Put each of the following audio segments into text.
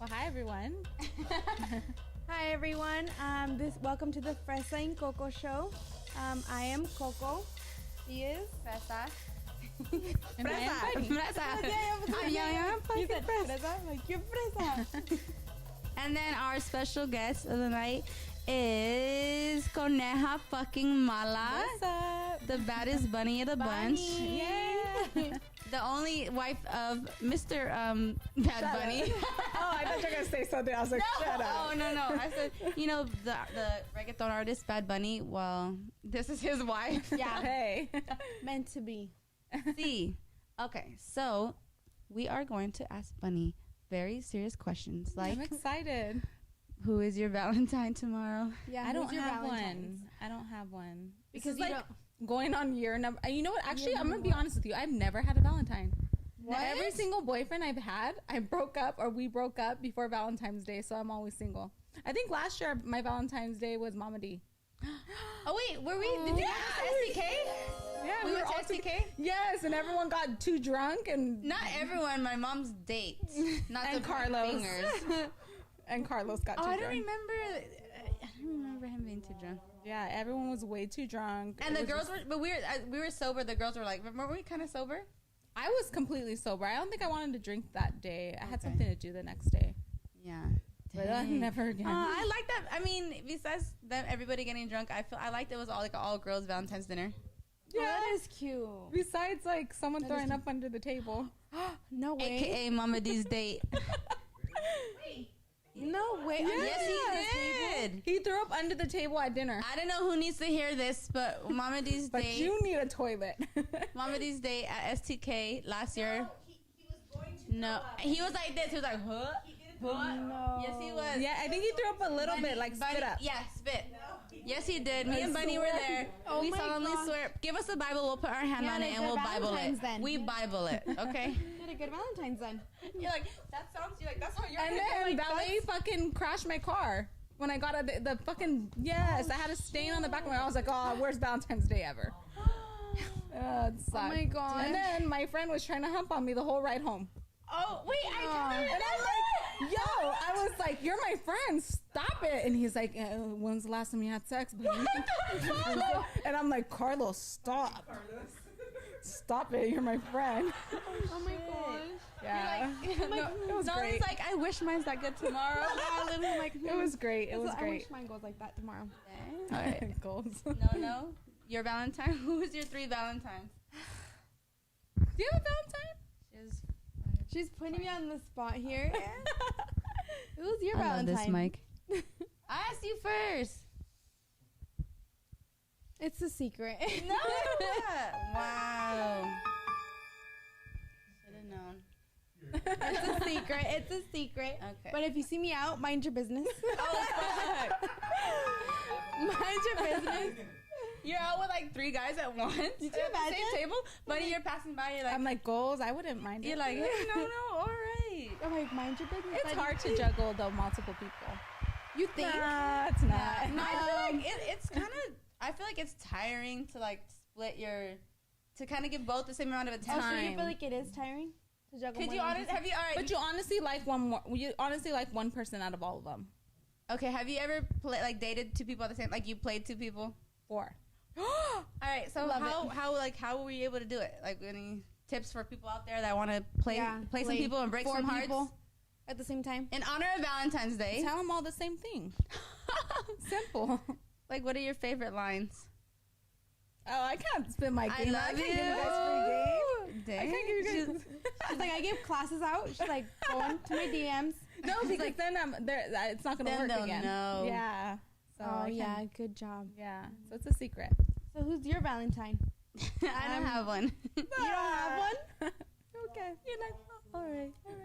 Well, hi everyone. Hi everyone. Welcome to the Fresa and Coco show. I am Coco. He is Fresa. And I am Bunny. You said Fresa, like you're Fresa. And then our special guest of the night is Coneja fucking Mala. What's up? The baddest bunny of the bunch. Yeah. The only wife of Mr. Bad Bunny. Oh, I thought you were going to say something. I was like, shut up. Oh, no. I said, the reggaeton artist Bad Bunny, well, this is his wife. Yeah. Hey. Meant to be. See. Okay, so we are going to ask Bunny very serious questions. Like, I'm excited. who is your Valentine tomorrow? Yeah. I don't who's your have Valentine's? one. I don't have one. Because This is you like going on year number. You know what? Actually, Year I'm going to number be honest with you. I've never had a Valentine. What? Every single boyfriend I've had, I broke up or we broke up before Valentine's Day, so I'm always single. I think last year my Valentine's Day was Mama D. Oh, wait, were we? Did you have SDK? Yeah, We went to all SDK? Yes, and everyone got too drunk and Not everyone. My mom's date. Not And the Carlos. fingers. and Carlos got too Oh, I drunk. don't remember him being too drunk. Yeah, everyone was way too drunk. And It the was girls just- were, but we were sober. The girls were like, were we kind of sober? I was completely sober. I don't think I wanted to drink that day. I had Okay. something to do the next day. Yeah. But Dang. never again. I like that. I mean, besides them, everybody getting drunk, I liked it was all like an all girls Valentine's dinner. Oh, that is cute. Besides, like, someone That throwing is- up under the table. No way. AKA Mama D's date. No way. Yes, he did. He threw up under the table at dinner. I don't know who needs to hear this, but Mama D's But date. you need a toilet. Mama D's date at STK last year. He was going to. No, he was like this. He was like, huh? No. Yes, he was. Yeah, I think he threw up a little bit, like Bunny, spit up. Yeah, spit. Yes, he did. Me and Bunny were there. Oh we my solemnly gosh. swear. Give us the Bible. We'll put our hand Yeah, on it like and the we'll Bible Valentine's it. then. We Bible it. Okay. You had a good Valentine's then. You're like that sounds. You're like that's how you're. And then Valet fucking crashed my car. When I got out the fucking, yes, I had a stain on the back of my car. I was like, oh, where's Valentine's Day ever? It sucked. Oh my God. And then my friend was trying to hump on me the whole ride home. Oh wait, I And I'm like, yo, I was like, you're my friend, stop it. And he's like, when's the last time you had sex, baby? And I'm like, Carlos, stop. Stop it, you're my friend. Oh my gosh. Yeah. No, it was no, great. it's like I wish mine's that good tomorrow. I literally like. It was great. It was I great. wish mine goes like that tomorrow. All right. Goals. No. Your Valentine. Who is your 3 Valentines? Do you have a Valentine? She's putting me on the spot here. Who's your I love Valentine? this mic. I asked you first. It's a secret. No. Wow. Should have known. It's a secret. It's a secret. Okay. But if you see me out, mind your business. Oh, fuck. Mind your business. You're out with like 3 guys at once. Did you at the imagine? same table? Buddy, you're passing by. You're like, I'm like, goals, I wouldn't mind it. you're like, hey, no, all right. I'm like, mind your business. It's hard to juggle, though, multiple people. You think? Nah, it's not. No, I feel like it's kind of. I feel like it's tiring to like split to kind of give both the same amount of Oh, so attention. you feel like it is tiring to juggle? Could more you than honest? one Have you? All right. But you honestly like one more. You honestly like one person out of all of them. Okay. Have you ever dated 2 people at the same? Like you played 2 people? 4. All right. So Love how were you able to do it? Like any tips for people out there that want to play some play people and break 4 some hearts people at the same time? in honor of Valentine's Day? Tell them all the same thing. Simple. Like, what are your favorite lines? Oh, I can't spin my I game. love I can't you. give you guys free game. Dang. I can't give you guys. She's like, I give classes out. She's like, going to my DMs. No, because then it's not gonna Then work they'll again. know. Yeah. So Oh, I yeah. can't- Good job. Yeah. So it's a secret. So who's your Valentine? I don't have one. You don't have one? Okay. You're like, oh, all right. All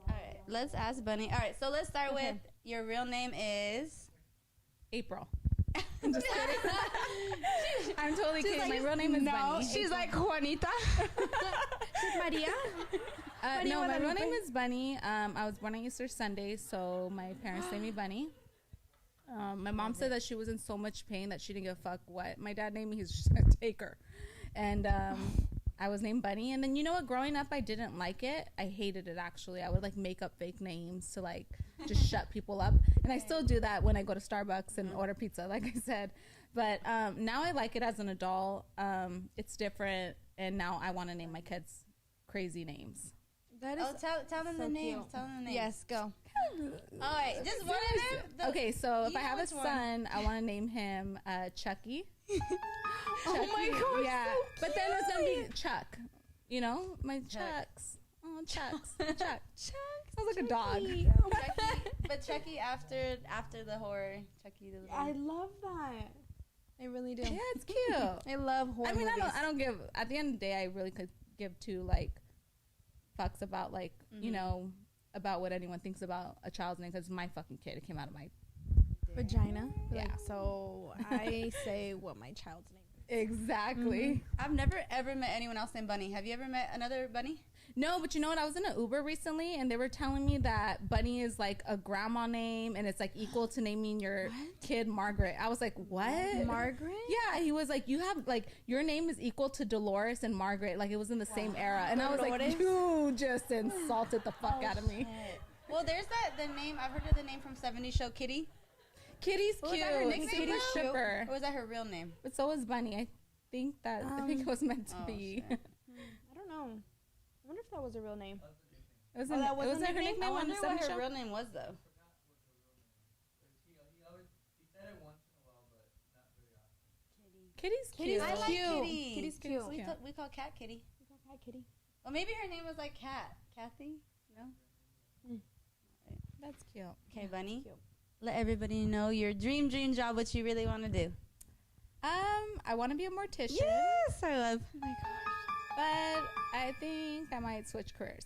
right, let's ask Bunny. All right, so let's start with your real name is April. I'm just kidding. I'm totally kidding. like, My real name is Bunny. She's like Juanita. She's Maria? No, my real name is Bunny. I was born on Easter Sunday, so my parents named me Bunny. My mom said that she was in so much pain that she didn't give a fuck what my dad named me. He's just gonna take her, and I was named Bunny. And then, you know what? Growing up, I didn't like it. I hated it, actually. I would, like, make up fake names to, like, just shut people up. And I still do that when I go to Starbucks and order pizza, like I said. But now I like it as an adult. It's different. And now I want to name my kids crazy names. That is tell them so the names. cute. Tell them the names. Yes, go. All right, just one of them. Okay, so if you I have know a which one. son, I want to name him Chucky. Oh my gosh, Yeah, so but then it's gonna be Chuck. You know, my Chuck. Chucks. Oh, Chucks. Chuck. Chuck. Sounds like a dog. Chucky, but Chucky after the horror. Chucky the little. I love that. I really do. Yeah, it's cute. I love horror I mean, movies. I don't give. At the end of the day, I really could give two like fucks about like you know about what anyone thinks about a child's name because my fucking kid. It came out of my Vagina. Yeah. Like, so I say what my child's name is. exactly. I've never ever met anyone else named Bunny. Have you ever met another Bunny? No, but you know what? I was in an Uber recently, and they were telling me that Bunny is like a grandma name, and it's like equal to naming your kid Margaret. I was like, what? Margaret? Yeah, he was like, you have like your name is equal to Dolores and Margaret. Like it was in the same era, and I was like, Dolores? you just insulted the fuck out of me. Well, there's the name. I've heard of the name from 70s show Kitty. Kitty's Was cute. that her nickname? Kitty's though? stripper. Or was that her real name? But so was Bunny. I think it was meant to Oh, be. shit. I don't know. I wonder if that was a real name. It was Oh, that was it was a her nickname? nickname I on wonder the what 70 her show. real name was though. Kitty's cute. I like Cute. Kitty. Kitty's cute. We call Cat Kitty. Hi, Kitty. Well, maybe her name was like Cat. Kathy? No? That's cute. Okay, Bunny. Cute. Let everybody know your dream job, what you really want to do. I want to be a mortician. Yes, I love. Oh my gosh. But I think I might switch careers.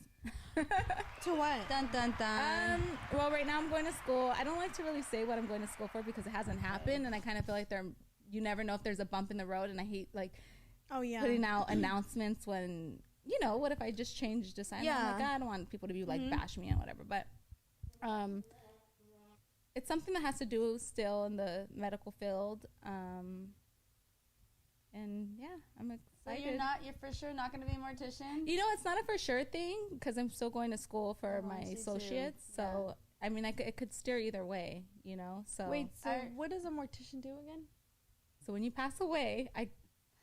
To what? Dun dun dun. Well, right now I'm going to school. I don't like to really say what I'm going to school for because it hasn't happened, and I kind of feel like you never know if there's a bump in the road, and I hate like Oh, yeah. putting out announcements when what if I just changed assignment? Yeah. I'm like, I don't want people to be like bash me and whatever, but it's something that has to do still in the medical field. And yeah, I'm excited. So you're for sure not going to be a mortician? You know, it's not a for sure thing because I'm still going to school for my me too. associates. So, I mean, it could steer either way, So, Wait, so what does a mortician do again? so when you pass away, I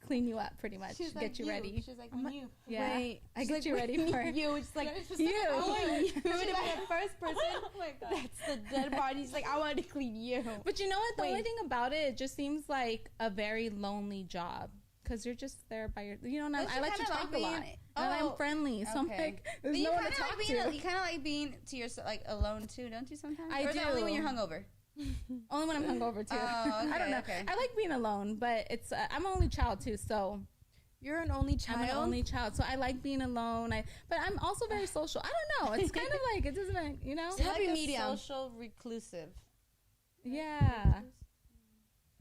clean you up pretty much, She's get like you ready. She's like, I'm- you. Yeah, Wait, I she's get like, you ready wait, for you. It's like you. I want you to be the first person Oh my God. that's the dead body. She's like, I want to clean you. But you know what? The only Wait. thing about it just seems like a very lonely job because you're just there by your. And Don't I you like to kinda talk like a lot. being- And I'm oh, friendly, so I'm okay. like, there's But you no one to kinda talk like to. you kind of like being to yourself, like alone too, don't you sometimes? I or is that only when do. you're hungover? Only when I'm hungover too. Oh, I don't know. okay. I like being alone, but it's I'm an only child too, so You're an only child. I'm an only child, so I like being alone. But I'm also very social. I don't know. It's kind of like it doesn't, You're Happy like a medium. social reclusive. Yeah.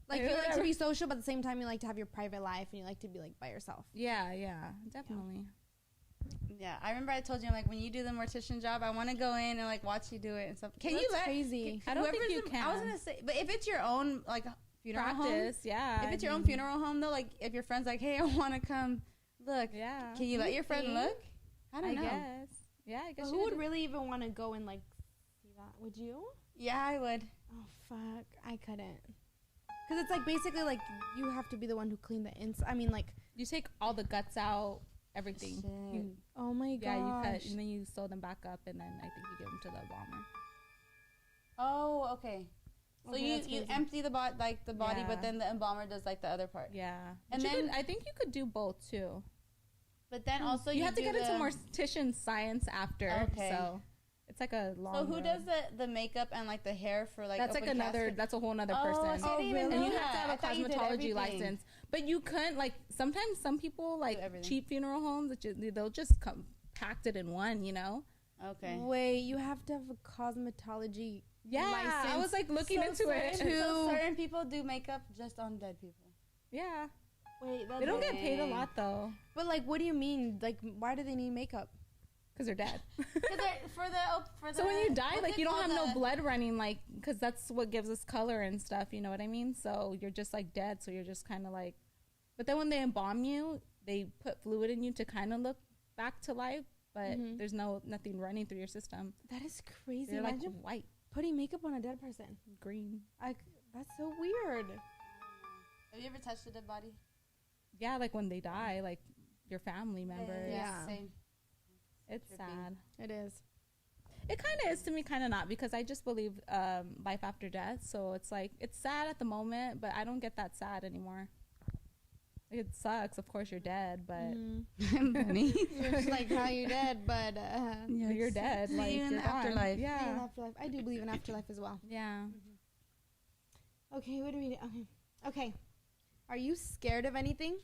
Like, Yeah, you like to whatever. be social, but at the same time, you like to have your private life and you like to be like by yourself. Yeah, definitely. Yeah, I remember I told you, I'm like, when you do the mortician job, I want to go in and like watch you do it and stuff. Can you That's let? crazy. I don't think whoever's you the- I was can. gonna say, but if it's your own like funeral home, Practice, yeah. if it's your own funeral home though, like if your friend's like, hey, I want to come look, Yeah. can you let your friend look? I don't know. guess. Yeah, I guess But you who would would. really even want to go and like see that? Would you? Yeah, I would. Oh fuck, I couldn't. Cause it's like basically like you have to be the one who cleaned the inside. I mean, like, You take all the guts out, everything. Shit. You, oh my yeah, you cut, gosh. and then you sew them back up, and then I think you give them to the embalmer. Oh, okay. So Okay, you that's crazy. empty the body, like the body, Yeah. but then the embalmer does like the other part. Yeah. And But then- I think you could do both too. But then also you have to do get into the- mortician science after. Okay. So it's like a long. So who road. does the makeup and like the hair for like? That's like open another. casket? That's a whole nother Oh, person. so I didn't even really? know And you have to that. have I a thought you did cosmetology everything. license, but you couldn't like. Sometimes some people like everything. cheap funeral homes. They'll just compact it in one. Okay. Wait, you have to have a cosmetology. Yeah, I license. was like looking So into it. certain- So certain people do makeup just on dead people. Yeah, Wait, that's they don't get paid a Dang. lot though, But like, what do you mean? Like, why do they need makeup? because they're dead. For the So when you die, what's like it you don't called? have no blood running, like because that's what gives us color and stuff. You know what I mean? So you're just like dead. So you're just kind of like. But then when they embalm you, they put fluid in you to kind of look back to life, but there's nothing running through your system. That is crazy. They're like Imagine white, putting makeup on a dead person. green. That's so weird. Have you ever touched a dead body? Yeah, like when they die, like your family members. Yeah. Same. It's sad. It is. It kind of is to me, kind of not, because I just believe life after death. So it's like, it's sad at the moment, but I don't get that sad anymore. Like, it sucks. Of course, you're dead, but Funny. It's like how you dead, but you're dead. See Like, you in you're the gone. afterlife. Yeah. afterlife. I do believe in afterlife as well. Yeah. Okay, what do we do? Okay. Are you scared of anything?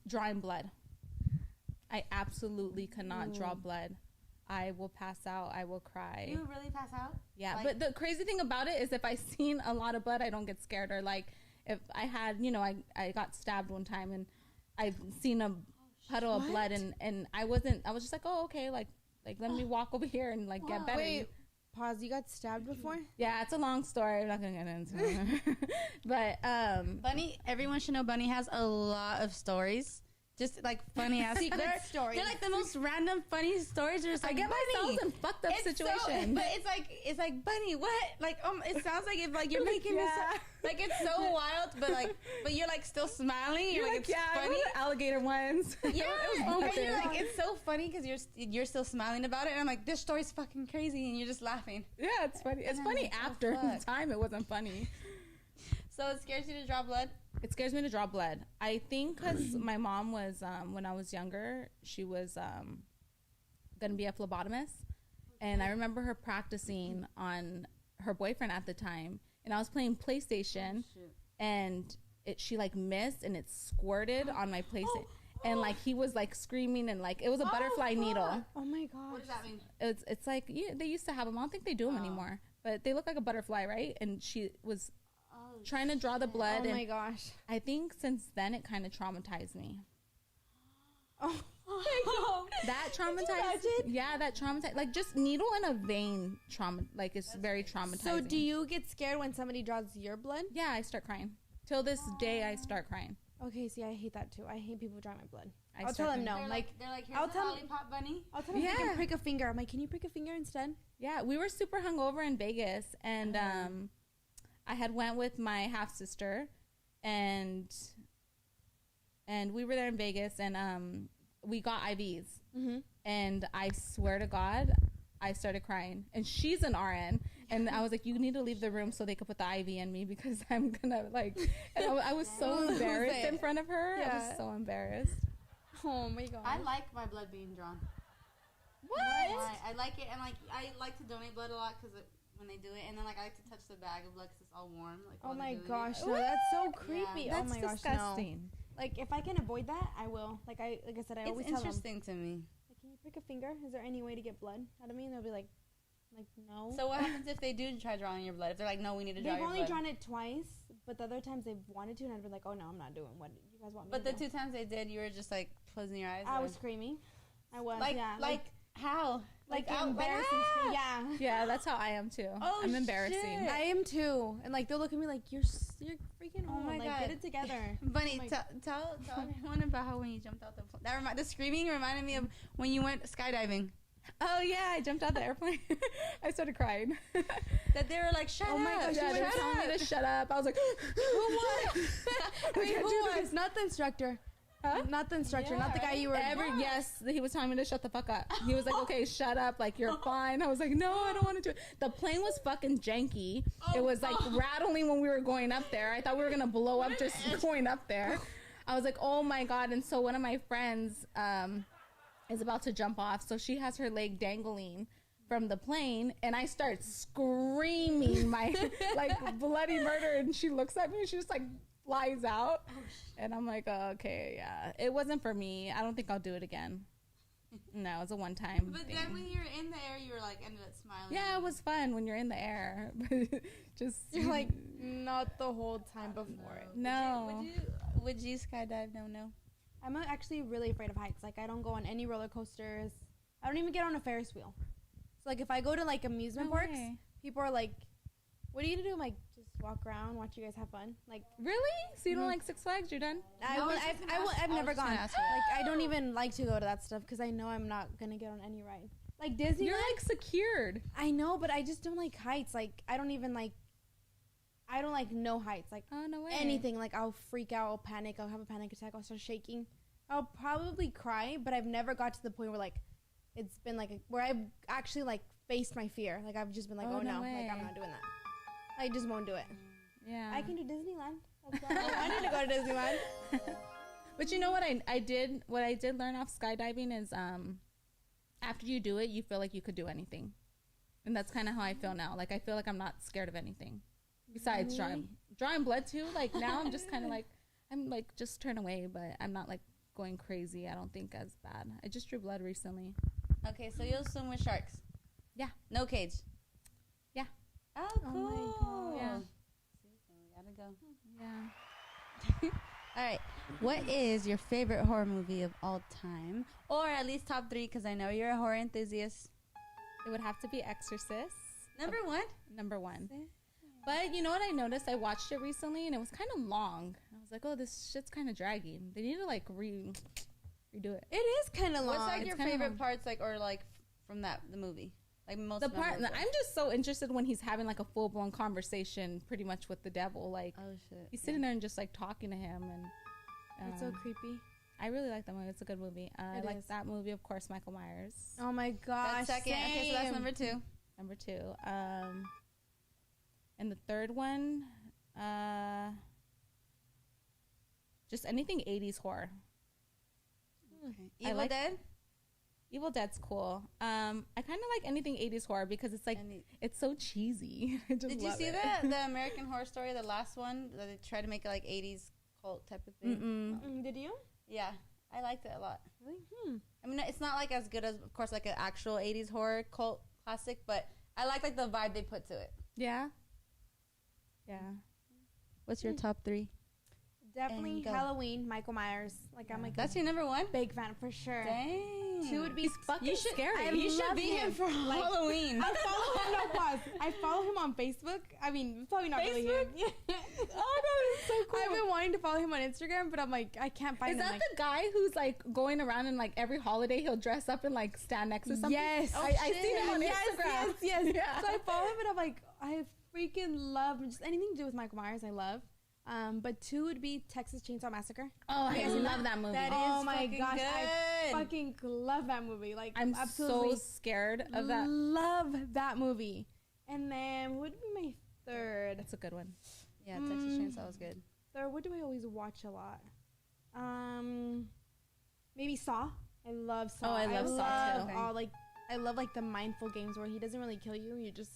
Drawing blood. I absolutely cannot draw blood. I will pass out. I will cry. You really pass out? Yeah, Like- but the crazy thing about it is if I seen a lot of blood, I don't get scared. Or like if I had, I got stabbed one time and I've seen a puddle of blood and I was just like, oh, okay, like let me walk over here and like get better. Wait, pause. You got stabbed before? Yeah, it's a long story. I'm not gonna get into it. But Bunny, everyone should know Bunny has a lot of stories. Just like funny ass Secret stories. They're like the most random funny stories. You're just like, I get Bunny. myself in fucked up It's so- situations. but it's like Bunny, what? Like it sounds like if like you're making this like it's so wild, but you're like still smiling. You're like it's yeah, I funny. remember the alligator ones. Yeah, fun and too. you're like it's so funny because you're still smiling about it, and I'm like this story's fucking crazy, and you're just laughing. Yeah, it's funny. It's And I'm funny like, oh, after fuck. the time. It wasn't funny. So it scares you to draw blood. It scares me to draw blood. I think because my mom was, when I was younger, she was going to be a phlebotomist. And I remember her practicing on her boyfriend at the time. And I was playing PlayStation. And she like missed and it squirted on my PlayStation. And like he was like screaming and like it was a butterfly needle. Oh my gosh. What does that mean? It's like they used to have them. I don't think they do them anymore. But they look like a butterfly, right? And she was trying to draw the blood. Oh and my gosh. I think since then it kind of traumatized me. Oh. That traumatized. Yeah, that traumatized. Like just needle in a vein trauma. Like it's very traumatizing. So do you get scared when somebody draws your blood? Yeah, I start crying. Till this day, I start crying. Okay, see, I hate that too. I hate people drawing my blood. I I'll start tell them crying. no. They're like here's I'll the tell- lollipop bunny. I'll tell them they Yeah. can prick a finger. I'm like, can you prick a finger instead? Yeah, we were super hungover in Vegas, and I had went with my half sister, and we were there in Vegas, and we got IVs, and I swear to God, I started crying, and she's an RN, and I was like, you need to leave the room so they could put the IV in me because I'm gonna like, and I was so embarrassed in front of her. I was so embarrassed. Oh my god. I like my blood being drawn. What? I like it, and like I like to donate blood a lot because when they do it, and then like I like to touch the bag of blood because it's all warm. Like Oh while my they're doing gosh, it. no, that's so creepy. Yeah. Oh That's my gosh, disgusting. no. Like if I can avoid that, I will. Like I said, I It's always tell them, interesting to me. like, can you prick a finger? Is there any way to get blood out of me? And they'll be like no. So what happens if they do try drawing your blood? If they're like, no, we need to draw They've your only blood. drawn it twice, but the other times they've wanted to, and I'd be like, oh no, I'm not doing what you guys want me But to the do. 2 times they did, you were just like closing your eyes. I or- was screaming. I was, like yeah. like how? like out- embarrassing. Yeah. Yeah, that's how I am too. Oh, I'm embarrassing. shit. I am too, and like they'll look at me like you're freaking Oh old. my like God. get it together. Bunny, Oh my- tell everyone about how when you jumped out the screaming reminded me of when you went skydiving. Oh yeah, I jumped out the airplane. I started crying. That they were like, shut Oh up. my gosh, Yeah, they were shut telling up. me to shut up. I was like, Who was? Wait, can't who do was? Not the instructor. Huh? Not the instructor. Yeah, not the guy right? you were. Yes, he was telling me to shut the fuck up. He was like, okay, shut up. Like, you're fine. I was like, no, I don't want to do it. The plane was fucking janky. It was like rattling when we were going up there. I thought we were going to blow up just going up there. I was like, oh my God. And so one of my friends is about to jump off. So she has her leg dangling from the plane, and I start screaming my like bloody murder, and she looks at me and she just like flies out, and I'm like, oh, okay, yeah, it wasn't for me. I don't think I'll do it again. No, it was a one-time But thing. then when you were in the air, you were like ended up smiling. Yeah, it was fun when you're in the air, but just You're like not the whole time before it. no. Would you skydive? No. I'm actually really afraid of heights. Like I don't go on any roller coasters. I don't even get on a Ferris wheel. So like if I go to like amusement No parks, way. people are like What are you gonna do? Like just walk around, watch you guys have fun? Like Really? So you don't like Six Flags? You're done? I've never gone. Like I don't even like to go to that stuff because I know I'm not gonna get on any ride. Like Disney. You're like secured. I know, but I just don't like heights. Like I don't like no heights. Like Oh, no way. anything. Like I'll freak out, I'll panic, I'll have a panic attack, I'll start shaking. I'll probably cry, but I've never got to the point where like it's been like where I've actually like faced my fear. Like I've just been like, oh no, like I'm not doing that. I just won't do it. Yeah. I can do Disneyland. That's why I wanted to go to Disneyland. But you know what I did learn off skydiving is after you do it, you feel like you could do anything. And that's kind of how I feel now. Like I feel like I'm not scared of anything. Besides drawing blood too. Like now I'm just kind of like I'm like just turn away, but I'm not like going crazy. I don't think as bad. I just drew blood recently. Okay, so you'll swim with sharks. Yeah. No cage. Yeah. Oh, cool. Oh my God. Yeah. See, so we gotta go. Yeah. All right. What is your favorite horror movie of all time, or at least top 3? Because I know you're a horror enthusiast. It would have to be Exorcist. Number 1. But you know what I noticed? I watched it recently and it was kind of long. I was like, oh, this shit's kind of dragging. They need to like redo it. It is kind of long. What's like It's your kinda favorite long. parts, like or like from the movie? Like most. The part memorable? I'm just so interested when he's having like a full blown conversation, pretty much with the devil. Like Oh shit. he's sitting there and just like talking to him, and It's so creepy. I really like that movie. It's a good movie. I It like is. that movie, of course. Michael Myers. Oh my gosh. That's second. Okay, so that's same. number 2. Number 2. And the third one, just anything 80s horror. Okay. I Evil like- Dead. Evil Dead's cool. I kind of like anything 80s horror because it's like it's so cheesy. I just Did you love see it. the American Horror Story, the last one that they tried to make it like 80s cult type of thing? Did you? Yeah, I liked it a lot. Really? I mean, it's not like as good as, of course, like an actual 80s horror cult classic, but I like the vibe they put to it. Yeah. Yeah. What's your top 3? Definitely And go. Halloween, Michael Myers. Like I'm like That's your number 1? big fan for sure. Dang. 2 would be He's fucking scary. You should love be him. here for Like, Halloween. I follow him. No pause. I follow him on Facebook. I mean, probably not really him. Yeah. Oh no, it's so cool. I've been wanting to follow him on Instagram, but I'm like, I can't find Is him. that like, the guy who's like going around and like every holiday he'll dress up and like stand next to something? Yes. I seen him on yes, Instagram. Yes. Yeah. So I follow him, and I'm like, I freaking love just anything to do with Michael Myers. I love. But 2 would be Texas Chainsaw Massacre. Oh, I love that movie. That Oh is my fucking gosh, I good. fucking love that movie. Like I'm absolutely so scared of that. love that movie. And then what would be my third? That's a good one. Yeah, Texas Chainsaw was good. Third, what do I always watch a lot? Maybe Saw. I love Saw. Oh, I love Saw, too. All like I love like the mindful games where he doesn't really kill you. You just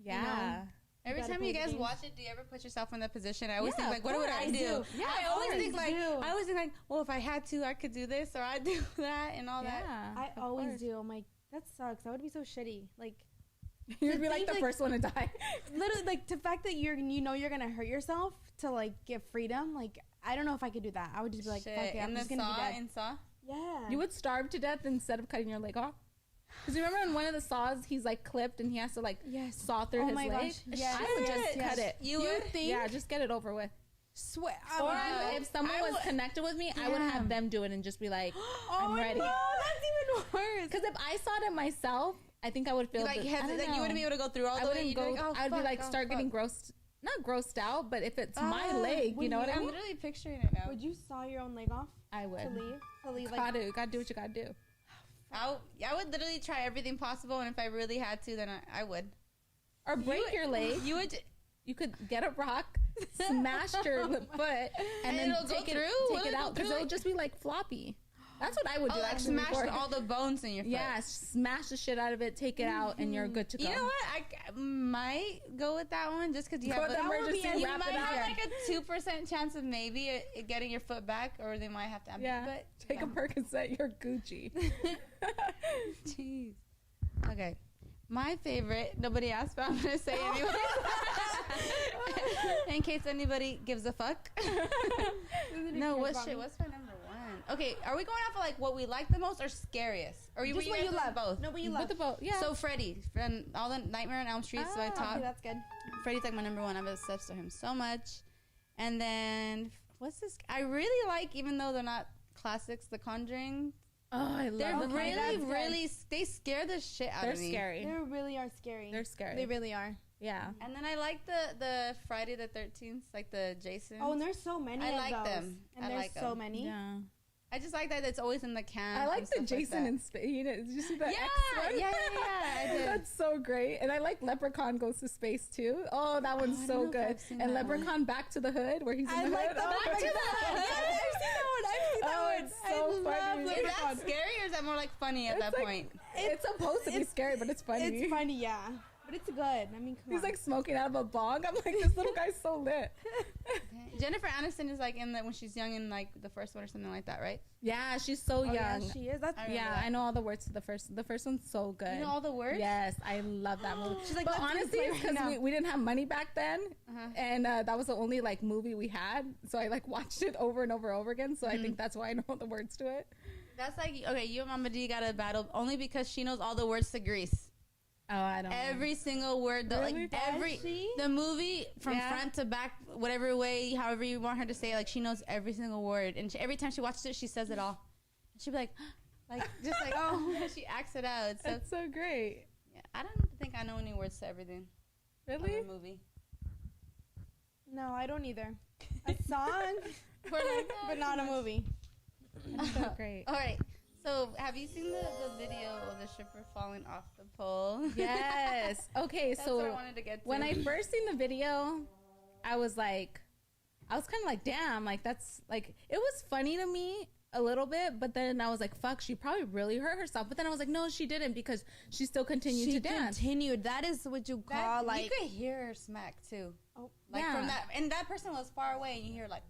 Yeah. Every gotta time play you the guys games. watch it, do you ever put yourself in that position? I always Yeah, think like, of what would course. I do? Yeah, I of always course. think like, do. I always think like, well, if I had to, I could do this or I'd do that and all that. Yeah. I of always course. do. I'm like, that sucks. That would be so shitty. Like You'd be like things, the like- first one to die. literally like the fact that you know you're gonna hurt yourself to like get freedom. Like I don't know if I could do that. I would just be like, Shit. fuck it, I'm And just the gonna be Saw dead. and Saw. Yeah. You would starve to death instead of cutting your leg off. Because you remember in one of the saws, he's like clipped and he has to like Yes. saw through Oh his my leg. gosh, yes. I would just Yes. cut it. You would? think? Yeah, just get it over with. Swear. Or if someone I was would- connected with me, I would have them do it and just be like, I'm ready. No, that's even worse. Because if I saw it myself, I think I would feel Like, I don't like you know. wouldn't be able to go through all I the way. wouldn't You'd go. be like, oh, I'd be fuck, like oh, start getting fuck. not grossed out, but if it's my leg, you know what I I'm mean? literally picturing it now. Would you saw your own leg off I would. to leave? To leave like Gotta do what you gotta do. I would literally try everything possible, and if I really had to, then I would. Or break your leg. You would. You could get a rock, smash your foot, and then it'll go take it through? Will it out go because through? it'll just be like floppy. That's what I would do. Oh, like actually, smash before. all the bones in your foot. Yeah, smash the shit out of it, take it out, and you're good to go. You know what? I might go with that one just because you Go have with the emergency, you wrap might it have up. like a 2% chance of maybe it getting your foot back, or they might have to amputate. Yeah, But take a Percocet, you're Gucci. Jeez. Okay. My favorite, nobody asked, but I'm going to say anyway. In case anybody gives a fuck. No, what's my number 1? Okay, are we going off of like what we like the most or scariest? Or Just what you love. Both? No, what you love. With the boat, yeah. So Freddy, from all the Nightmare on Elm Street, so I talk. Okay, that's good. Freddy's like my number one. I'm obsessed with him so much. And then what's this? I really like, even though they're not classics, The Conjuring. Oh, I They're love really, they scare the shit out They're of me. scary. They really are scary. They're scary. They really are. Yeah. And then I like the Friday the 13th, like the Jason. Oh, and there's so many I of like those. them. And I there's like so them. many. Yeah. I just like that it's always in the can. I like the Jason in space. You know, did you see that? Yeah, X one? yeah, I did. That's so great. And I like Leprechaun Goes to Space too. Oh, that one's I don't so know if good. I've seen And that Leprechaun Back to the Hood, where he's in I the like hood. the Oh Back my to the God. Hood. I've seen that one. I've seen that Oh, one. it's so funny. Is that scary or is that more like funny at that like- point? It's supposed to be scary, but it's funny. It's funny, yeah. But it's good. I mean, come He's on. like smoking out of a bong. I'm like, this little guy's so lit. Jennifer Aniston is like in the when she's young in like the first one or something like that, right? Yeah, she's so young. Yeah, she is. That's I remember Yeah, that. I know all the words to the first. The first one's so good. You know all the words? Yes, I love that movie. She's like, but let's honestly, play it's right because now. we didn't have money back then, Uh-huh. and that was the only like movie we had. So I like watched it over and over again. So I think that's why I know the words to it. That's like, okay, you and Mama D got a battle only because she knows all the words to Grease. Oh, I don't. Every single word, Really? like every Does she? the movie from Yeah. front to back, whatever way, however you want her to say, it, like she knows every single word, and every time she watches it, she says it all. She'd be like just like oh, she acts it out. It's so, That's so great. yeah, I don't think I know any words to everything. Really? On the movie. No, I don't either. A song, but not a movie. That's so great. All right. So, have you seen the video of the stripper falling off the pole? Yes. Okay, That's what I so wanted to get to. when I first seen the video, I was kind of like, damn, like that's like, it was funny to me a little bit, but then I was like, fuck, she probably really hurt herself. But then I was like, no, she didn't, because she still continued to dance. Continued. That is what you call like. you could hear her smack too. Oh, Like yeah. from that, and that person was far away, and you hear like,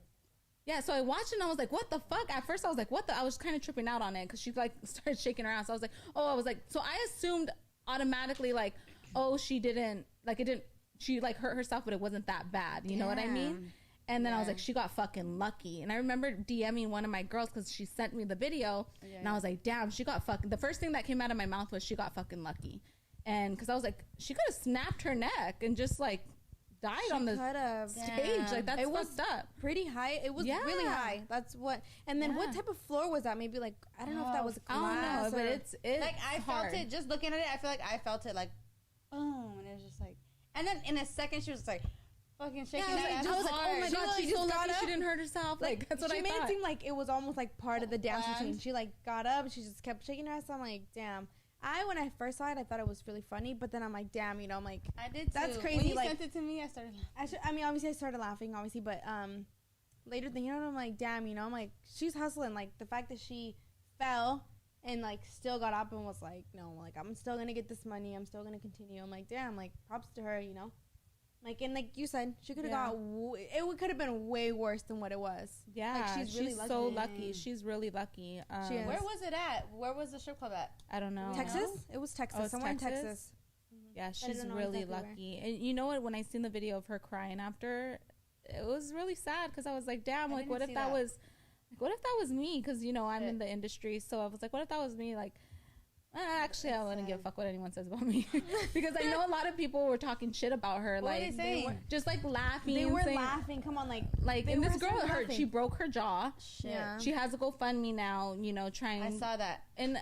Yeah, so I watched it and I was like, what the fuck? At first I was like, what the? I was kind of tripping out on it because she like started shaking her ass. So I was like, so I assumed automatically like, oh, she didn't, like it didn't, she like hurt herself, but it wasn't that bad. You know what I mean? Damn. And then I was Yeah. like, she got fucking lucky. And I remember DMing one of my girls because she sent me the video. Yeah, and I was like, damn, she got fucking, the first thing that came out of my mouth was she got fucking lucky. And because I was like, she could have snapped her neck and just like died on the could've. stage. Damn. Like that's It was fucked up. pretty high. It was Yeah. really high. That's what. And then what Yeah. type of floor was that? Maybe like I don't know if that was I don't know, glass but or it's like I hard. felt it just looking at it. I feel like I felt it like, boom, and it was just like, and then in a second she was like, fucking shaking Yeah, her ass I was like, oh my hard. god, she's so just got lucky up. she didn't hurt herself. Like that's what she I made thought. it seem like it was almost like part of the dance routine. Planned. She like got up and she just kept shaking her ass. I'm like, damn. When I first saw it, I thought it was really funny, but then I'm like, damn, you know, I'm like, I did too. That's When crazy, you like- sent it to me, I started laughing. obviously I started laughing, obviously, but later thinking, I'm like, damn, you know, I'm like, she's hustling. Like the fact that she fell and like still got up and was like, no, like I'm still gonna get this money. I'm still gonna continue. I'm like, damn, like props to her, you know. Like and like you said, she could have Yeah. it could have been way worse than what it was. Yeah, Like, she's really so lucky. lucky. She's really lucky. She is. Where was it at? Where was the strip club at? I don't know. Texas? It was Texas. Oh, it's Somewhere in Texas? Texas. Yeah, I she's don't know really exactly where. lucky. And you know what? When I seen the video of her crying after, it was really sad because I was like, damn, I like didn't what if see that that. was, like what if that was me? Because you know I'm Yeah. in the industry, so I was like, what if that was me? Like. Actually, I wouldn't give a fuck what anyone says about me because I know a lot of people were talking shit about her, What like were they saying? just like laughing. They and were saying, laughing. Come on, like they and this were girl so hurt. laughing. She broke her jaw. Shit. Yeah. She has a GoFundMe now. You know, trying. I saw that. And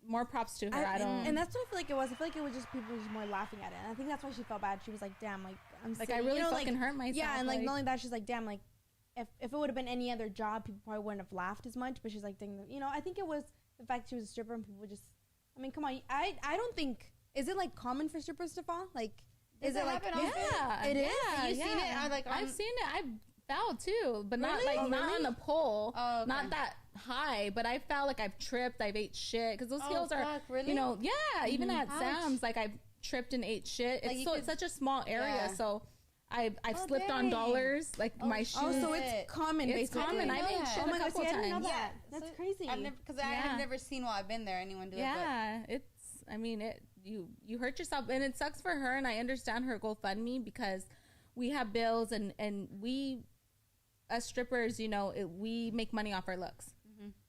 more props to her. I don't. And that's what I feel like it was. I feel like it was just people just more laughing at it. And I think that's why she felt bad. She was like, damn, like I'm like sick. I really you know, fucking like, hurt myself. Yeah, and like not only that, she's like, damn, like if it would have been any other job, people probably wouldn't have laughed as much. But she's like, dang, you know, I think it was the fact she was a stripper and people just. I mean, come on. I don't think is it like common for strippers to fall? Like, is it like happen often? Yeah, It is? yeah, You seen it? I like I've on- seen it. I fell too, but not Really? like Oh, not really? on the pole, Oh, okay. not that high. But I felt like I've tripped, I've ate shit because those Oh, heels are, fuck, really? you know, yeah. Even at Ouch. Sam's, like I've tripped and ate shit. Like, It's you so could- it's such a small area, Yeah. so I've Oh, slipped on dang. dollars, like Oh, my shit. shoes. oh, so Shit. it's common. It's basically. common. I I've didn't ate know shit that. Oh my a God, couple see, I didn't know times. that. That's So crazy. I've never because I Yeah. have never seen while I've been there anyone do it. Yeah, it's. I mean, you hurt yourself, and it sucks for her. And I understand her GoFundMe because we have bills, and we as strippers, you know, we make money off our looks.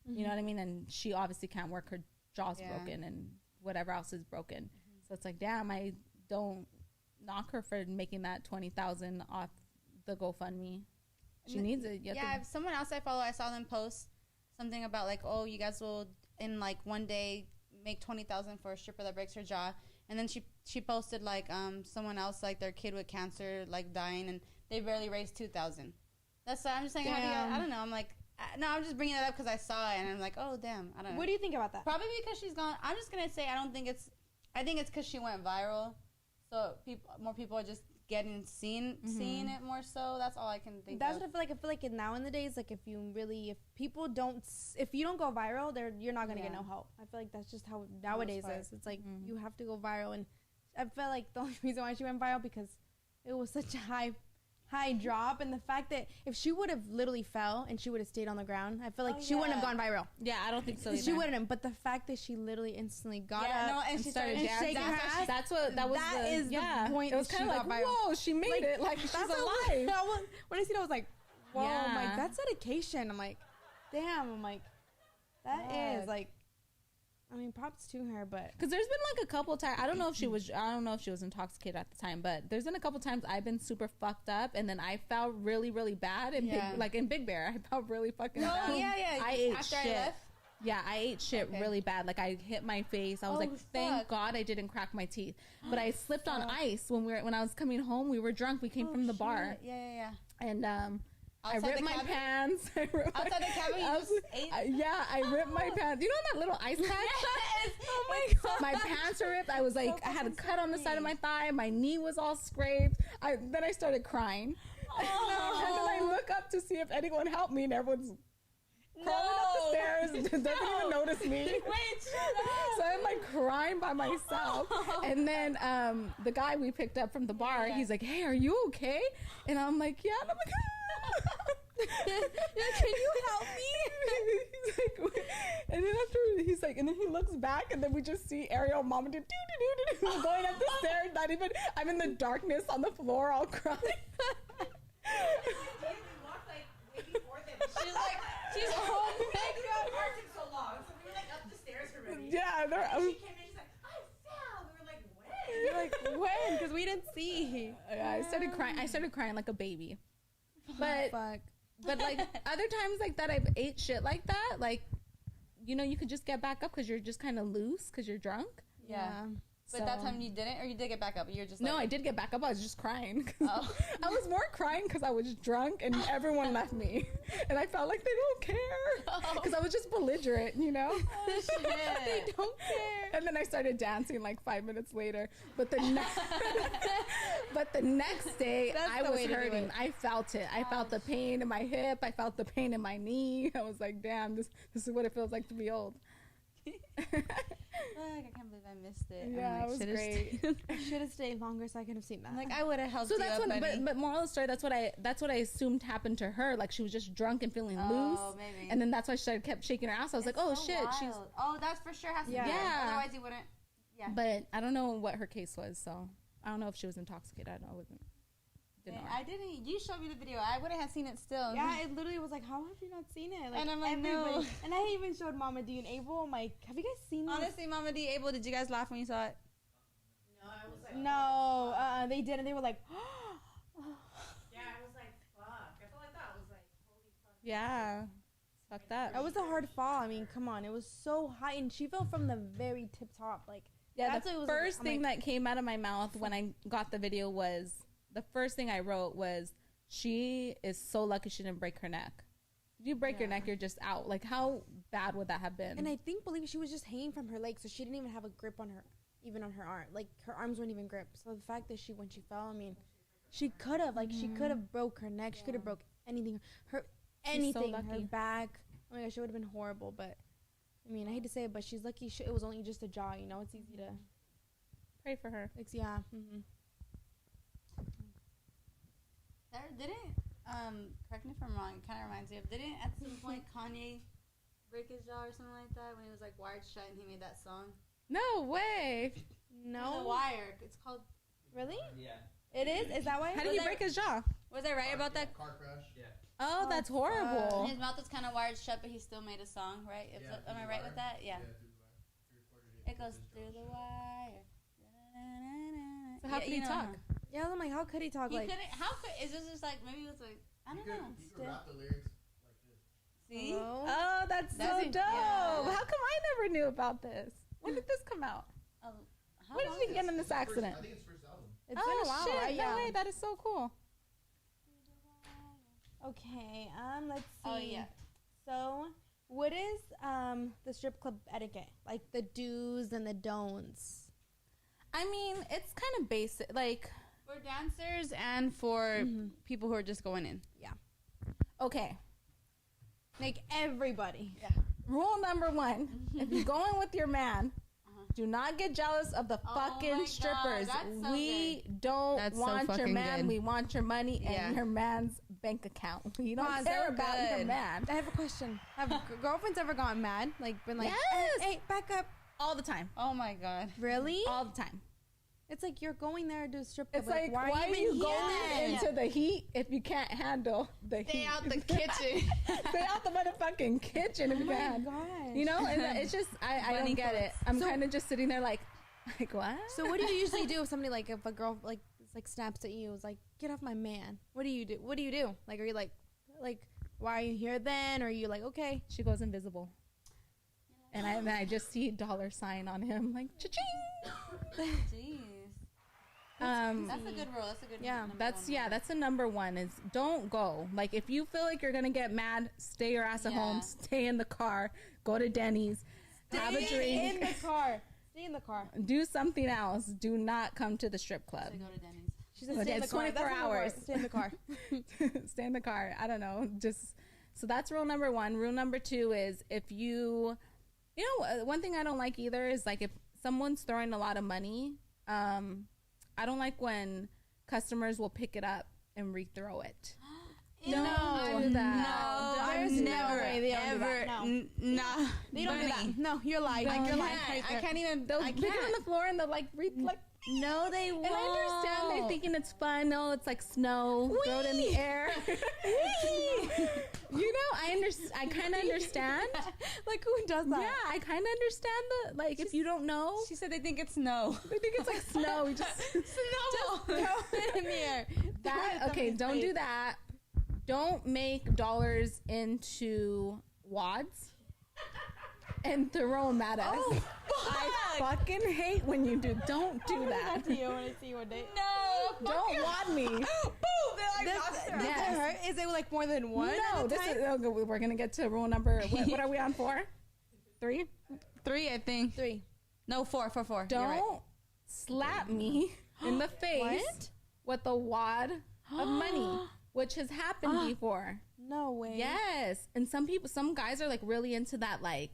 You know what I mean? And she obviously can't work. Her jaw's broken and whatever else is broken. So it's like, damn, I don't knock her for making that $20,000 off the GoFundMe. She needs it. Yeah, if someone else I follow, I saw them post something about like, oh, you guys will in like one day make $20,000 for a stripper that breaks her jaw. And then she posted like someone else, like their kid with cancer like dying, and they barely raised $2,000. That's why I'm just saying, I don't know. I'm like, no, I'm just bringing it up because I saw it and I'm like, oh damn, I don't know. What do you think about that? Probably because she's gone. I'm just gonna say I think it's because she went viral, so more people are just getting seeing it more so. That's all I can think. That's what I feel like. I feel like now in the days, like if you don't go viral, you're not gonna get no help. I feel like that's just how nowadays is. It's like you have to go viral, and I felt like the only reason why she went viral because it was such a high drop, and the fact that if she would have literally fell and she would have stayed on the ground, I feel like she wouldn't have gone viral. Yeah, I don't think so either. She wouldn't, but the fact that she literally instantly got up and she started shaking her ass. That is the point. It was kind of like, whoa, she made it. Like, she's alive. When I seen it, I was like, whoa, I'm like, that's dedication. I'm like, damn. I'm like, that is like, I mean, props to her, but because there's been like a couple times, I don't know if she was intoxicated at the time, but there's been a couple times I've been super fucked up, and then I felt really, really bad, and in Big Bear, I felt really fucking bad. I ate shit. I ate shit really bad. Like I hit my face. I was like, thank God I didn't crack my teeth. But I slipped on ice when I was coming home. We were drunk. We came from the bar. And I ripped my pants. Outside the cabin, you just ate? I ripped my pants. You know that little ice pack? Yes. Oh my God. My pants were ripped. I was like, I had a cut on the side of my thigh. My knee was all scraped. Then I started crying. And then I look up to see if anyone helped me, and everyone's crawling up the stairs. Doesn't even notice me. Wait, shut up. So I'm like crying by myself. And then the guy we picked up from the bar, he's like, hey, are you okay? And I'm like, yeah. And I'm like, can you help me? He's like, and then he's like, and then he looks back, and then we just see Ariel, mama, going up the stairs. Not even. I'm in the darkness on the floor, all crying. She's home. So long, so we were like up the stairs already. Yeah, she came in. She's like, I fell. We were like, when? You're like, when? Because we didn't see. I started crying like a baby. But like other times like that, I've ate shit like that. Like, you know, you could just get back up because you're just kind of loose because you're drunk. Yeah. But that time you didn't, or you did get back up? You're just no, I did get back up. I was just crying. I was more crying because I was drunk and everyone left me, and I felt like they don't care because I was just belligerent, you know. Oh, shit. They don't care. And then I started dancing like 5 minutes later. But the next day, I was hurting. I felt it. I felt the pain in my hip. I felt the pain in my knee. I was like, damn, this is what it feels like to be old. I can't believe I missed it. Yeah, it was great. I should have stayed longer so I could have seen that. Like I would have helped. So that's but moral of the story. That's what I assumed happened to her. Like she was just drunk and feeling loose. Maybe. And then that's why she kept shaking her ass. I was like, oh shit, she's. Oh, that's for sure has to be. Yeah. Otherwise you wouldn't. Yeah. But I don't know what her case was, so I don't know if she was intoxicated. I don't know. I wasn't. I didn't. You showed me the video. I wouldn't have seen it still. Yeah, it literally was like, how have you not seen it? Like, and I'm like, no. And I even showed Mama D and Abel. I'm like, have you guys seen this? Honestly, Mama D, Abel, did you guys laugh when you saw it? No, I was like, no, they didn't. They were like, yeah, I was like, fuck. I felt like that. I was like, holy fuck. Yeah. Fuck that. That was a hard fall. I mean, come on. It was so high. And she fell from the very tip top. Like, yeah, that's the first thing that came out of my mouth when I got the video was, the first thing I wrote was, she is so lucky she didn't break her neck. If you break your neck, you're just out. Like, how bad would that have been? And I believe she was just hanging from her leg, so she didn't even have a grip on her, even on her arm. Like, her arms weren't even gripped. So the fact that when she fell, I mean, she could have, she could have broke her neck. She could have broke anything. Anything. So her back. Oh my gosh, it would have been horrible. But, I mean, I hate to say it, but she's lucky it was only just a jaw, you know? It's easy to pray for her. Yeah. Mm-hmm. Didn't correct me if I'm wrong, it kind of reminds me of, didn't at some point Kanye break his jaw or something like that when he was like wired shut and he made that song? No way. No. The Wire. It's called. Really? Yeah. It is? Is that why? How did he break his jaw? Was I right about that? Car crash. Yeah. Oh, that's horrible. His mouth was kind of wired shut, but he still made a song, right? Am I right with that? Yeah. It goes through the wire. So how can he talk? Yeah, I'm like, how could he talk He like? couldn't. How could? Is this just like maybe it was like I don't know. He could rap the lyrics like this. See? Hello? Oh, that's so dope. Yeah. How come I never knew about this? When did this come out? Oh, how When long did he get in It's this his first- accident? I think it's first album. It's been a while, shit! right? No Yeah. way, that is so cool. Okay, let's see. Oh yeah. So, what is the strip club etiquette? Like the do's and the don'ts. I mean, it's kind of basic. Like, For dancers and for people who are just going in. okay, Like everybody. rule number 1: if you're going with your man, do not get jealous of the Oh my fucking God, strippers. that's so We don't That's so want your fucking man. good. We want your money Yeah. and your man's bank account. We don't Wow, care so about your good. man. I have a question. Have girlfriends ever gotten mad? Like been like, Yes. hey, back up. All the time. Oh my god. Really? All the time. It's like you're going there to do a strip club. It's like, why are even you here going then? into the heat if you can't handle the heat? Stay out the kitchen. Stay out the motherfucking kitchen if you can. gosh. You know, and it's just, I don't Bunny get it. clothes. I'm So- kind of just sitting there like what? So what do you usually do if somebody like if a girl like snaps at you, is like, get off my man? What do you do? What do you do? Like, are you like why are you here then? Or are you like, okay? She goes invisible. And I just see $sign on him like cha-ching. Jeez. That's That's a good rule. That's a good Yeah. number That's one rule. that's the number 1 is don't go. Like if you feel like you're gonna get mad, stay your ass at home, Yeah. stay in the car, go to Denny's, have a Stay in drink, the car. Stay in the car. do something else. Do not come to the strip club. To go to Denny's. She said, Okay, stay in the it's car. 24 That's the word. hours. Stay in the car. Stay in the car. I don't know. Just so that's rule number 1. Rule number 2 is if you know, one thing I don't like either is like if someone's throwing a lot of money, I don't like when customers will pick it up and rethrow it. Don't do that. No, There's I've no never, way they don't do that. ever, No. nah. They don't do that. No, you're lying. Don't. You're lying. I can't even. They'll pick it on the floor and they'll like like. No, they won't. And I understand they're thinking it's fun. No, it's like snow. Throw it in the air. You know, I kind of understand. Like, who does that? Yeah, I kind of understand the like. If you don't know, She said they think it's snow. they think it's like snow. We just Snowball. Throw it in the air. that. Okay, don't do that. Don't make dollars into wads and throw them at us. I fucking hate when you do. Don't do that. Do you want to see one day? No. Don't wad me. Boom! Does it hurt? Is it like more than one? No, at a this time? is. Okay, we're gonna get to rule number. What are we on 4? 3? 3, I think. 3. No, 4. You're right. Don't slap me in the face What? with a wad of money, which has happened before. No way. Yes, and some guys are like really into that. Like,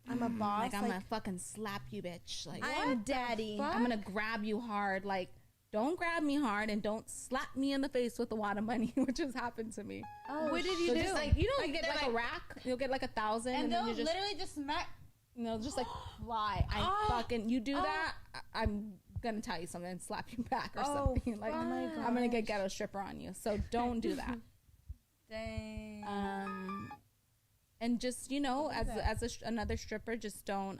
I'm a boss. like I'm gonna fucking slap you, bitch. Like, I'm daddy. I'm gonna grab you hard. Like, don't grab me hard and don't slap me in the face with a wad of money, which has happened to me. Oh, what did you So do? just like you know, you get they're like a rack. You'll get like 1,000, And and they'll then you just literally just smack. just like fly. You do that, I'm gonna tell you something and slap you back or Oh, something. Like oh my I'm gonna get ghetto stripper on you. So don't do that. Dang. And just another stripper, just don't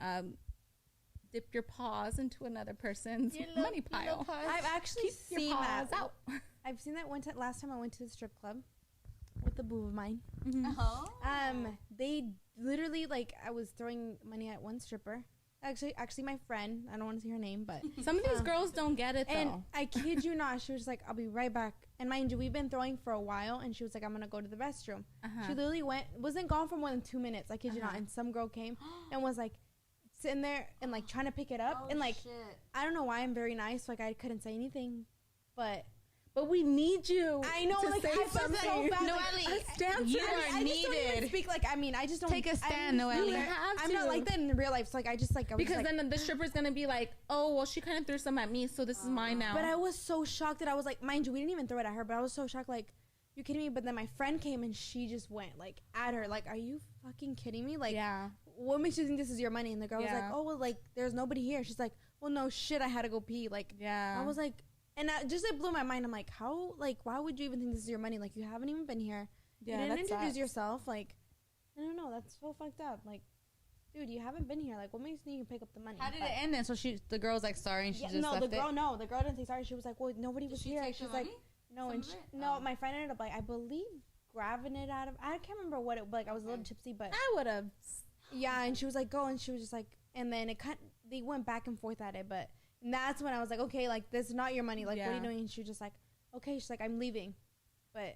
dip your paws into another person's money pile. I've actually Keep your seen paws that. out. I've seen that one time. Last time I went to the strip club with the boo of mine. Uh-huh. They literally like I was throwing money at one stripper. Actually, my friend. I don't want to say her name, but Some of these girls don't get it and though. I kid you not, she was like, "I'll be right back." And mind you, we've been throwing for a while, and she was like, "I'm gonna go to the restroom." She literally wasn't gone for more than 2 minutes. I kid you not. And some girl came and was like sitting there and like trying to pick it up, and like shit. I don't know why I'm very nice, like I couldn't say anything, but But we need you. I know, to like, say I felt so something. bad, No, like, Ellie, Us dancers, you I are just don't even needed. speak like I mean I just don't Take a stand, Noelle. You have I'm not to. like that in real life. So like I just like I was Because like, then the stripper's gonna be like, oh, well, she kind of threw some at me, so this is mine now. but I was so shocked that I was like, mind you, we didn't even throw it at her, but I was so shocked, like, you kidding me? But then my friend came and she just went like at her, like, are you fucking kidding me? Like, yeah. what makes you think this is your money? And the girl was like, Yeah. oh well, like there's nobody here. She's like, well, no shit, I had to go pee. Like, Yeah. I was like, And just it blew my mind. I'm like, how? Like, why would you even think this is your money? Like, you haven't even been here. Yeah, you didn't that introduce sucks. yourself. Like, I don't know. That's so fucked up. Like, dude, you haven't been here. Like, what makes you think you can pick up the money? How did it end then? So the girl was like sorry and she just no, left the girl, it? no, the girl didn't say sorry. She was like, well, nobody was Did she here. take She's the like, money? no, Some and of it? no, Oh. my friend ended up like, I believe grabbing it out of, I can't remember what it, like, I was a little tipsy, but I would have. yeah, and she was like, go, and she was just like, and then they went back and forth at it, but and that's when I was like, okay, like, this is not your money. Like, what are you Yeah. doing? And she was just like, okay, she's like, I'm leaving, but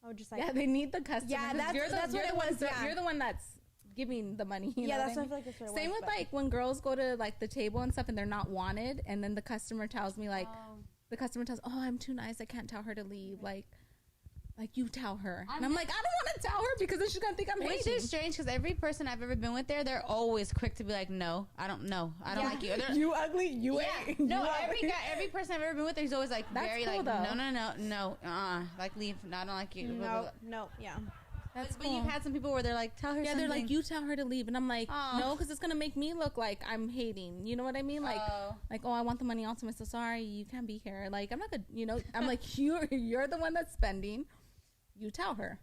I was just like, Yeah, they need the customer. Yeah, 'cause that's what it was, yeah. You're the one that's giving the money. You know that's what what I feel like that's what it Same was. with but- like when girls go to like the table and stuff and they're not wanted, and then the customer tells me like, the customer tells, oh, I'm too nice, I can't tell her to leave. Like you tell her. And I'm like, I don't want to tell her because then she's gonna think I'm Which hating. is strange because every person I've ever been with there, they're always quick to be like, no, I don't know. I don't Yeah. like you. Or they're- You ugly. You yeah. ain't. No, You every person I've ever been with, he's always like That's very cool, like, though. no, like leave. No, I don't like you. no, yeah. That's But you've had some people where they're like, tell her Yeah, something. they're like, you tell her to leave, and I'm like, Aw. no, because it's gonna make me look like I'm hating. You know what I mean? Like, Oh. I want the money. Also, I'm so sorry, you can't be here. Like, I'm not gonna, I'm like, you're the one that's spending. You tell her.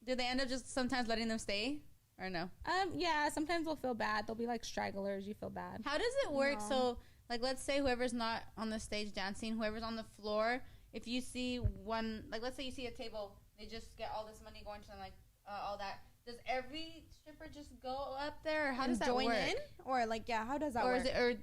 Do they end up just sometimes letting them stay or no? Yeah, sometimes they'll feel bad. They'll be like stragglers. You feel bad. How does it work? No. So, like, let's say whoever's not on the stage dancing, whoever's on the floor, if you see one, like, let's say you see a table, they just get all this money going to them, like, all that. Does every stripper just go up there, or how does that join work? in, or like, yeah, how does that Or work? is it, or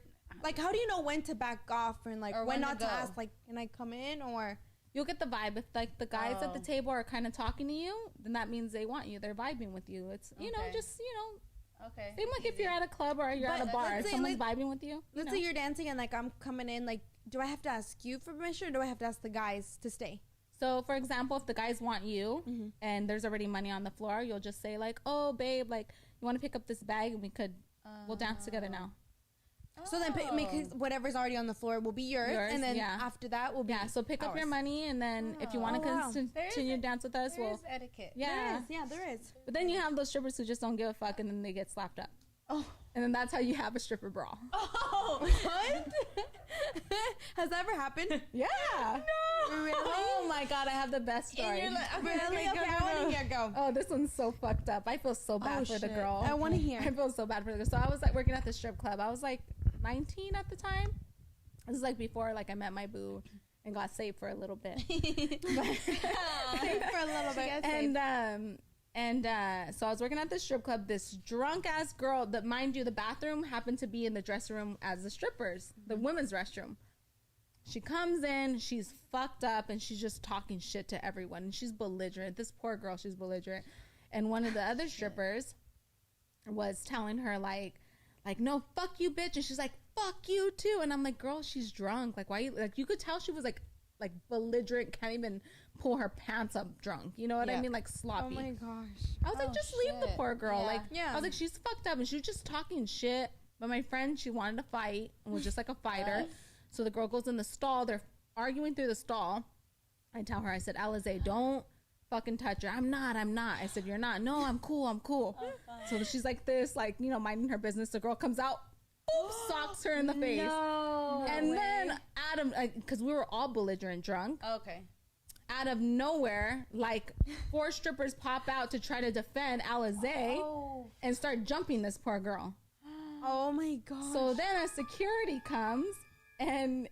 Like, how do you know when to back off and like Or when when to not to go? ask? Like, can I come in? Or You'll get the vibe. If like the guys at the Oh. table are kind of talking to you, then that means they want you. They're vibing with you. It's Okay. just okay? same like if you're at a club or you're But at a bar, let's if say, someone's vibing with you. let's say you're dancing and like I'm coming in. Like, do I have to ask you for permission, or do I have to ask the guys to stay? So, for example, if the guys want you Mm-hmm. and there's already money on the floor, you'll just say like, "Oh, babe, like you want to pick up this bag and we'll dance together now." So then, make whatever's already on the floor will be yours, Yours, and then yeah. after that will be Yeah. So pick up your ours. money, and then if you want to Oh, wow. continue to dance with us, There we'll. is etiquette. Yeah. There is. But then you have those strippers who just don't give a fuck, and then they get slapped up. Oh. And then that's how you have a stripper brawl. Oh, what? Has that ever happened? Yeah. No, really? Oh my god, I have the best story. Really? okay, Okay, I want to hear. Go. Oh, this one's so fucked up. I feel so bad for the shit. girl. I want to hear. I feel so bad for the girl. So I was like working at the strip club. I was like 19 at the time. This is like before like I met my boo and got saved for a little bit. For a little bit. And so I was working at the strip club. This drunk ass girl, that mind you, the bathroom happened to be in the dressing room as the strippers, the women's restroom. She comes in, she's fucked up, and she's just talking shit to everyone. And she's belligerent. This poor girl, she's belligerent. And one of the other strippers was telling her like, no, fuck you, bitch. And she's like, fuck you too. And I'm like, girl, she's drunk. Like, why? You could tell she was like belligerent, can't even pull her pants up drunk. You know what I Yeah. mean? Like Oh sloppy. my gosh. I was like, just leave the shit. poor girl. Yeah. Like, Yeah. I was like, she's fucked up, and she was just talking shit. But my friend, she wanted to fight and was just like a fighter. So the girl goes in the stall. They're arguing through the stall. I tell her, I said, Alizé, don't fucking touch her. I'm not. I said, you're not. No, I'm cool. So she's like this, like, minding her business. The girl comes out, boop, socks her in the face. No. And then Adam, because we were all belligerent drunk, Okay. out of nowhere, like 4 strippers pop out to try to defend Alizé and start jumping this poor girl. Oh my gosh. So then a security comes and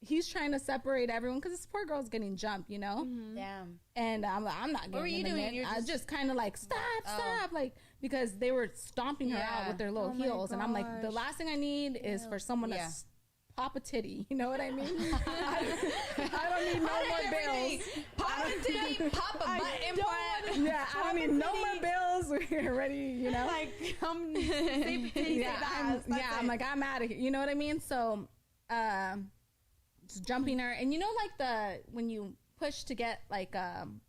he's trying to separate everyone because this poor girl's getting jumped, Damn. And I'm not getting were you in the doing? mix. You're I just kind of like stop, like because they were stomping her out Yeah. with their little Oh my heels, and I'm like, the gosh. last thing I need is for someone to Yeah. pop a titty. You know what I mean? I don't need no more bills. Pop a titty, pop a butt implant. Yeah, I don't need no more bills. We're ready, like, save I'm like, I'm out of here. You know what I mean? So, just jumping her, and like when you push to get like, when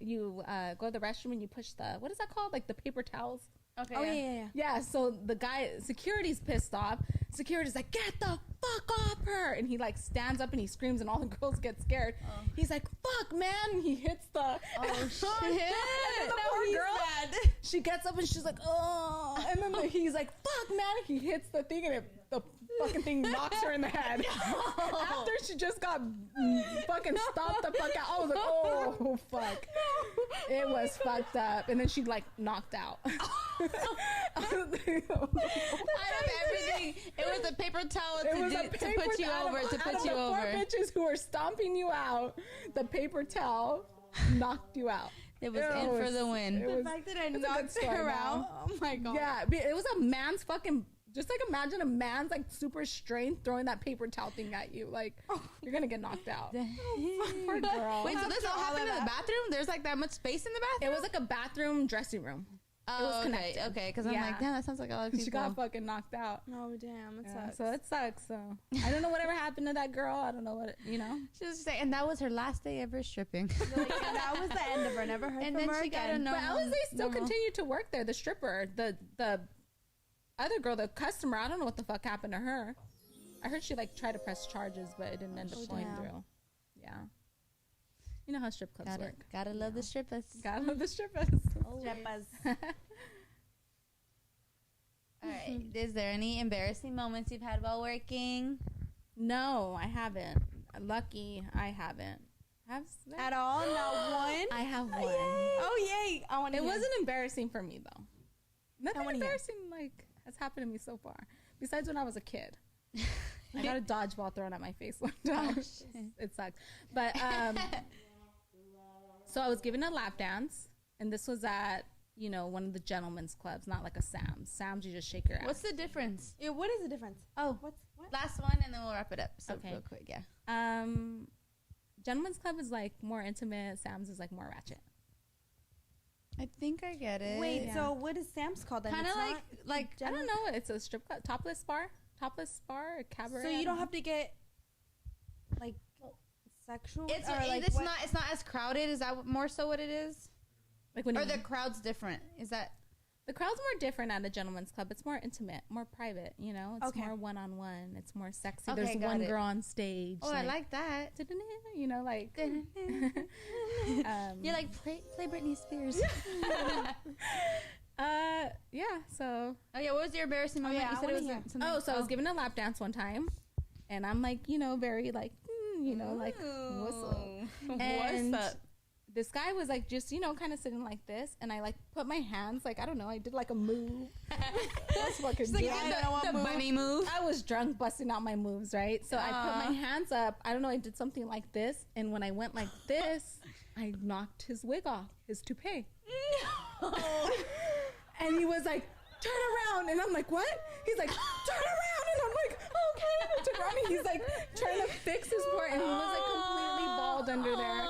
you go to the restroom and you push what is that called? Like the paper towels. Okay. Oh yeah. Yeah, so the guy, security's pissed off. Security's like, get the fuck off her. And he like stands up and he screams and all the girls get scared. He's like, fuck, man. And he hits the... Oh, shit. And then the poor girl, she gets up and she's like, oh. And then he's like, fuck, man. And he hits the thing and the fucking thing knocks her in the head. After she just got fucking stomped the fuck out. I was like, oh, fuck. It was fucked up. And then she, like, knocked out. Out of everything, it was a paper towel to put you over. Out of the four bitches who were stomping you out, the paper towel knocked you out. It was in for the win. The fact that I knocked her out. Oh my god. Yeah, it was a man's fucking. Just like imagine a man's like super strength throwing that paper towel thing at you. Like you're gonna get knocked out. Poor girl. Wait, so this all happened in the bathroom? There's like that much space in the bathroom? It was like a bathroom dressing room. Oh, it was connected. Okay, because I'm like, damn, that sounds like a lot of people. She got fucking knocked out. Oh damn, it sucks. So it sucks. So I don't know whatever happened to that girl. I don't know what She was just saying, and that was her last day ever stripping. And that was the end of her. Never heard And from then her she got again. a But Alize still continued to work there. The stripper, the other girl, the customer. I don't know what the fuck happened to her. I heard she like tried to press charges, but it didn't end up going through. Yeah. You know how strip clubs work. Gotta love the strippers. Gotta love the strippers. Strippers. All right. Is there any embarrassing moments you've had while working? No, I haven't. Lucky, I haven't. At all? Not one? I have one. Oh, yay. I want to It wasn't embarrassing for me, though. Nothing wanna embarrassing, like, has happened to me so far. Besides when I was a kid. I got a dodgeball thrown at my face one time. It sucked. But, so I was given a lap dance, and this was at, one of the gentlemen's clubs, not like a Sam's. Sam's, you just shake your ass. What's the difference? Yeah, what is the difference? Oh, What? last one, and then we'll wrap it up. So Okay. real quick, yeah. Gentlemen's club is, like, more intimate. Sam's is, like, more ratchet. I think I get it. Wait, so what is Sam's called then? Kind of like I don't know. It's a strip club. Topless bar, a cabaret. So you don't have to get, like, sexual? It's or, like, it's not as crowded. Is that more so what it is? Like when or the crowd's different? Is that the crowd's more different at a gentleman's club? It's more intimate, more private. It's more one-on-one. It's more sexy. Okay, There's one girl on stage. Oh, I like that. Like You're like play Britney Spears. Yeah. So. Oh yeah. What was your embarrassing moment? yeah, You said it was something. Oh, so I was given a lap dance one time, and I'm like, very like, like whistle. And what's up? this guy was like just kind of sitting like this, and I like put my hands like I don't know, I did like a move. That's fucking Like, drunk. the bunny move. I was drunk busting out my moves, right? So I put my hands up. I don't know, I did something like this, and when I went like this, I knocked his wig off, his toupee. And he was like, turn around, and I'm like, what? He's like, turn around, and I'm like, okay. And I turn around, and he's like trying to fix his part, and he was like completely bald under there.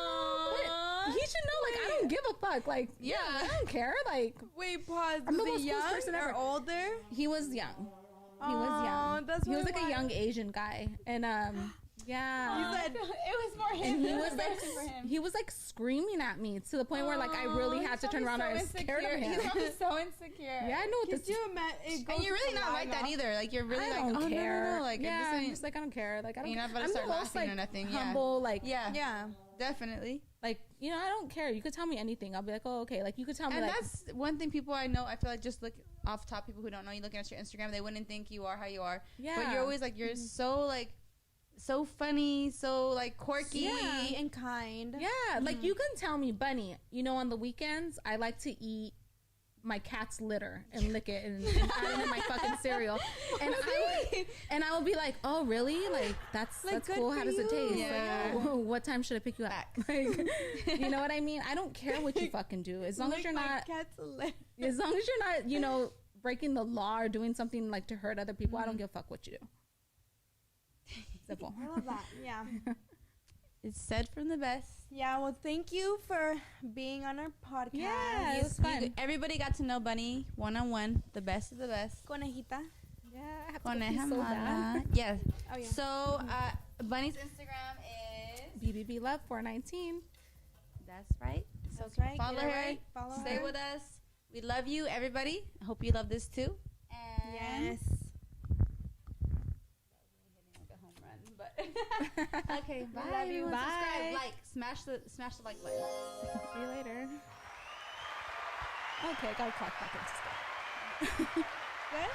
But he should know, like, I don't give a fuck. Like, yeah, I don't care. Like, Wait, pause. I'm the Was most he cool young person or ever. older? He was young. He was young. That's He was what like I a young want. Asian guy, and yeah. You said it was more And he was like screaming at me to the point where like I really had to turn around. I was scared of him. He's probably so insecure. Yeah, I know what Could this. you imagine? And you're really not like that either. Like you're really I like, don't oh care. no. Like yeah, I'm this just like I don't care. Like I don't. You're not about to I'm start the most, laughing or like, nothing. Yeah. Humble, like Yeah. Definitely. like I don't care. You could tell me anything. I'll be like, oh okay. Like you could tell me. And like, that's one thing people I know. I feel like just look off top. People who don't know you looking at your Instagram, they wouldn't think you are how you are. yeah. But you're always like you're so like so funny, so like quirky. Sweet and kind. Yeah, like you can tell me, Bunny. On the weekends I like to eat my cat's litter and lick it and add it in my fucking cereal, and I will be like, oh really? Like that's good cool. How for does it you. taste? Yeah. Like, what time should I pick you up? Like, you know what I mean? I don't care what you fucking do as long as you're not. As long as you're not, breaking the law or doing something like to hurt other people. I don't give a fuck what you do. Simple. I love that. Yeah. It's said from the best. Yeah. Well, thank you for being on our podcast. Yeah, it was fun. Everybody got to know Bunny one-on-one. The best of the best. Conejita. Yeah, I have to go Coneja pee so bad. mala. Yes. Oh yeah. So Bunny's Instagram is BBB Love 419. That's right. So That's right. follow Get it her. right. Follow Stay her. with us. We love you, everybody. I hope you love this too. And Yes. Okay, bye. love you. Everyone. Bye. Subscribe, like, smash the like button. See you later. Okay, I gotta clock back into school. Good.